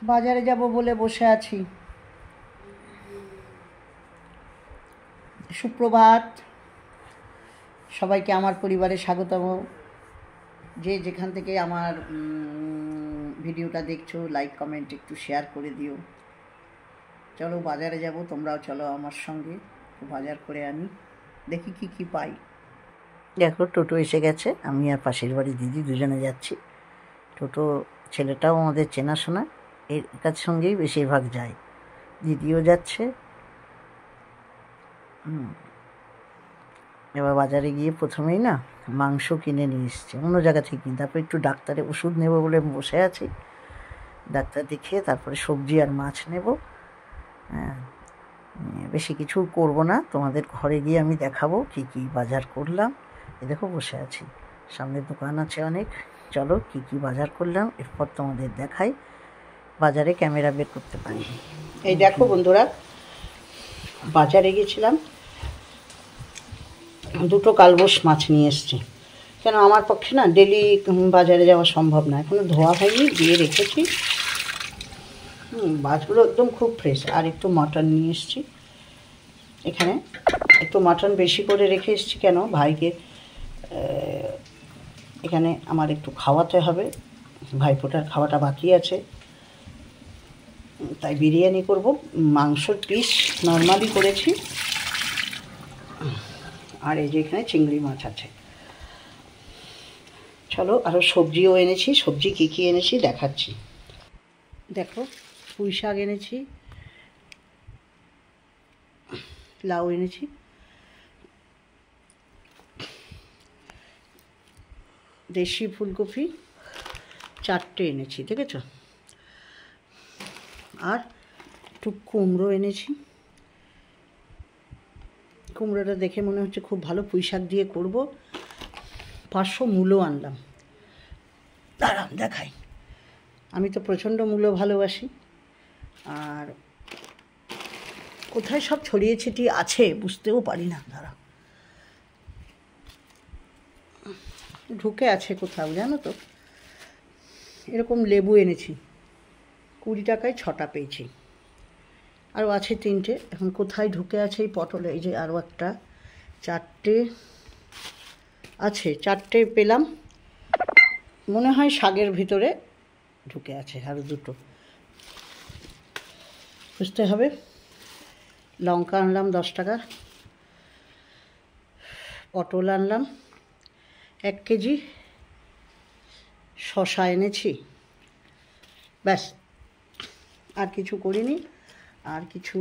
বাজারে যাব বলে বসে আছি। সুপ্রভাত, সবাইকে আমার পরিবারে স্বাগতম। যে যেখান থেকে আমার ভিডিওটা দেখছো, লাইক কমেন্ট একটু শেয়ার করে দিও। চলো বাজারে যাব, তোমরাও চলো আমার সঙ্গে, বাজার করে আনি, দেখি কি কি পাই। দেখো টোটো এসে গেছে, আমি আর পাশের বাড়ি দিদি দুজনে যাচ্ছি। টোটো ছেলেটাও আমাদের চেনাশোনা, এর কাছ সঙ্গেই বেশিরভাগ যায়। দিদিও যাচ্ছে। এবার বাজারে গিয়ে প্রথমেই না মাংস কিনে নিয়ে এসছে অন্য জায়গা থেকে, তারপর একটু ডাক্তারে ওষুধ নেব বলে বসে আছি। ডাক্তার দেখিয়ে তারপরে সবজি আর মাছ নেব। বেশি কিছু করব না, তোমাদের ঘরে গিয়ে আমি দেখাবো কি কি বাজার করলাম। এ দেখো বসে আছি, সামনে দোকান আছে অনেক। চলো কি কি বাজার করলাম এরপর তোমাদের দেখাই। বাজারে ক্যামেরা বের করতে পারি। এই দেখো বন্ধুরা, বাজারে গেছিলাম, দুটো কালবোস মাছ নিয়ে এসছি। কেন আমার পক্ষে না ডেলি বাজারে যাওয়া সম্ভব না, এখনও ধোয়া হয়নি, দিয়ে রেখেছি। মাছগুলো একদম খুব ফ্রেশ। আর একটু মাটন নিয়ে এসছি। এখানে একটু মাটন বেশি করে রেখে এসছি, কেন ভাইকে এখানে আমার একটু খাওয়াতে হবে, ভাইফোঁটার খাওয়াটা বাকি আছে, তাই বিরিয়ানি করব। মাংসর পিস নর্মালি করেছি। আর এই যে এখানে চিংড়ি মাছ আছে। চলো আরও সবজিও এনেছি, সবজি কী কী এনেছি দেখাচ্ছি। দেখো পুঁই শাক এনেছি, লাউ এনেছি, দেশি ফুলকপি 4টে এনেছি, দেখেছ। আর একটু কুমড়ো এনেছি। কুমড়োটা দেখে মনে হচ্ছে খুব ভালো, পুঁই শাক দিয়ে করব। 500 মূলো আনলাম, দাঁড়ান দেখাই। আমি তো প্রচণ্ড মূলো ভালোবাসি। আর কোথায় সব ছড়িয়ে ছিটিয়ে আছে বুঝতেও পারি না, দাঁড়া, ঢুকে আছে কোথাও জানো তো। এরকম লেবু এনেছি, 20 টাকায় 6টা পেয়েছি। আরও আছে 3টে, এখন কোথায় ঢুকে আছে এই পটলে। এই যে আরও একটা, 4টে আছে, 4টে পেলাম। মনে হয় শাকের ভিতরে ঢুকে আছে আরও 2টো, বুঝতে হবে। লঙ্কা আনলাম 10 টাকা, পটল আনলাম 1 কেজি, শসা এনেছি, ব্যাস আর কিছু করিনি। আর কিছু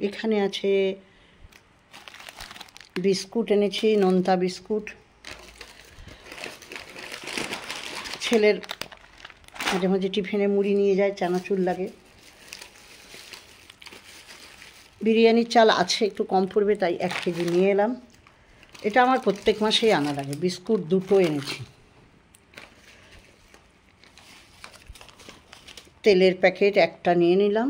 এখানে আছে বিস্কুট এনেছি, নোনতা বিস্কুট। ছেলের মাঝে মাঝে টিফিনে মুড়ি নিয়ে যায়, চানাচুর লাগে। বিরিয়ানির চাল আছে, একটু কম পড়বে তাই 1 কেজি নিয়ে এলাম। এটা আমার প্রত্যেক মাসেই আনা লাগে। বিস্কুট 2টো এনেছি। তেলের প্যাকেট 1টা নিয়ে নিলাম।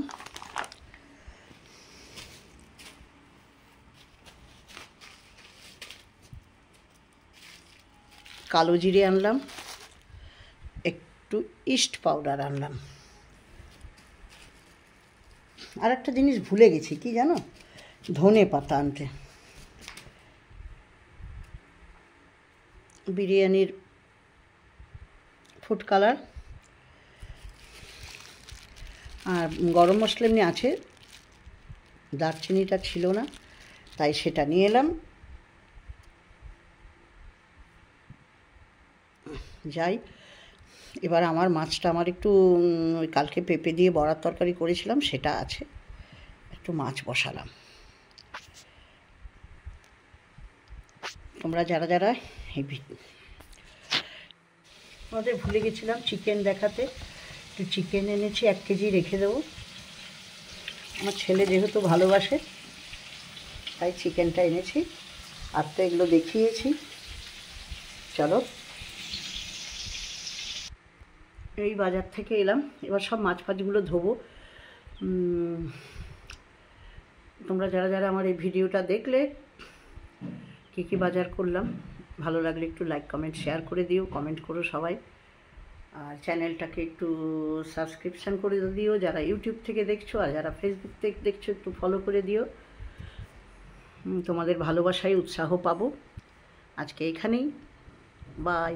কালো জিরে আনলাম, একটু ইস্ট পাউডার আনলাম। আর একটা জিনিস ভুলে গেছি, কি জানো, ধনে পাতা আনতে। বিরিয়ানির ফুড কালার আর গরম মশলা এমনি আছে, দারচিনিটা ছিল না তাই সেটা নিয়ে এলাম। যাই, এবার আমার মাছটা, আমার একটু ওই কালকে পেঁপে দিয়ে বড়ার তরকারি করেছিলাম, সেটা আছে, একটু মাছ বসালাম। তোমরা যারা যারা এই আমাদের ভুলে গেছিলাম চিকেন দেখাতে, একটু চিকেন এনেছি 1 কেজি, রেখে দেবো। আমার ছেলে যেহেতু ভালোবাসে তাই চিকেনটা এনেছি। আর তো এগুলো দেখিয়েছি। চলো, এই বাজার থেকে এলাম, এবার সব মাছ ফাছগুলো ধোবো। তোমরা যারা যারা আমার এই ভিডিওটা দেখলে, কী কী বাজার করলাম, ভালো লাগলে একটু লাইক কমেন্ট শেয়ার করে দিও, কমেন্ট করো সবাই। আর চ্যানেলটাকে একটু সাবস্ক্রিপশান করে দিও যারা ইউটিউব থেকে দেখছো, আর যারা ফেসবুক থেকে দেখছো একটু ফলো করে দিও। তোমাদের ভালোবাসায় উৎসাহ পাবো। আজকে এখানেই, বাই।